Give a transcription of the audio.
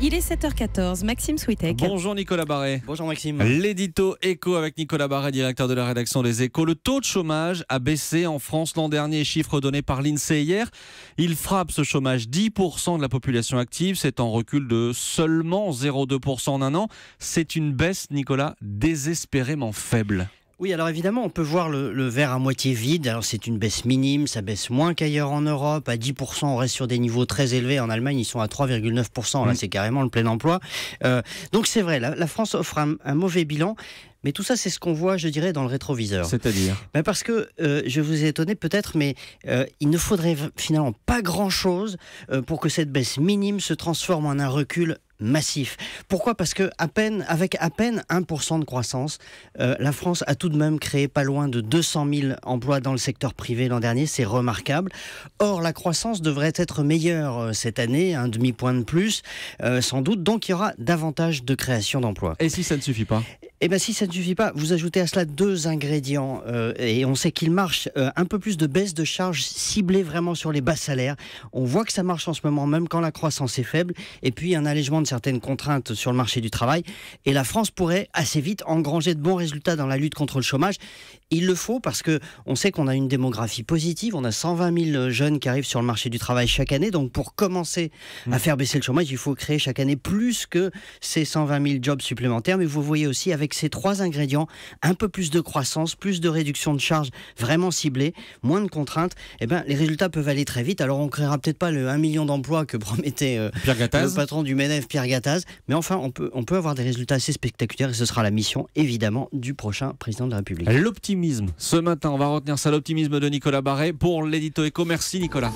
Il est 7h14, Maxime Switek. Bonjour Nicolas Barret. Bonjour Maxime. L'édito Éco avec Nicolas Barret, directeur de la rédaction des Échos. Le taux de chômage a baissé en France l'an dernier, chiffre donné par l'INSEE hier. Il frappe ce chômage 10% de la population active, c'est en recul de seulement 0,2% en un an. C'est une baisse, Nicolas, désespérément faible. Oui, alors évidemment, on peut voir le verre à moitié vide. Alors c'est une baisse minime, ça baisse moins qu'ailleurs en Europe. À 10%, on reste sur des niveaux très élevés. En Allemagne, ils sont à 3,9%. Là, c'est carrément le plein emploi. Donc c'est vrai, la France offre un mauvais bilan. Mais tout ça, c'est ce qu'on voit, je dirais, dans le rétroviseur. C'est-à-dire parce que, je vous ai étonné peut-être, mais il ne faudrait finalement pas grand-chose pour que cette baisse minime se transforme en un recul massif. Pourquoi ? Parce que avec à peine 1% de croissance, la France a tout de même créé pas loin de 200 000 emplois dans le secteur privé l'an dernier. C'est remarquable. Or, la croissance devrait être meilleure cette année, un demi-point de plus, sans doute. Donc, il y aura davantage de création d'emplois. Et si ça ne suffit pas ? Eh bien, si ça ne suffit pas, vous ajoutez à cela deux ingrédients et on sait qu'il marche. Un peu plus de baisse de charges ciblées vraiment sur les bas salaires. On voit que ça marche en ce moment, même quand la croissance est faible. Et puis, un allègement de certaines contraintes sur le marché du travail. Et la France pourrait assez vite engranger de bons résultats dans la lutte contre le chômage. Il le faut parce que on sait qu'on a une démographie positive. On a 120 000 jeunes qui arrivent sur le marché du travail chaque année. Donc, pour commencer à faire baisser le chômage, il faut créer chaque année plus que ces 120 000 jobs supplémentaires. Mais vous voyez aussi avec ces trois ingrédients, un peu plus de croissance, plus de réduction de charges vraiment ciblées, moins de contraintes, eh ben, les résultats peuvent aller très vite. Alors on ne créera peut-être pas le 1 million d'emplois que promettait le patron du MEDEF, Pierre Gattaz, mais enfin on peut avoir des résultats assez spectaculaires et ce sera la mission évidemment du prochain président de la République. L'optimisme, ce matin, on va retenir ça, l'optimisme de Nicolas Barret pour l'édito Éco. Merci Nicolas.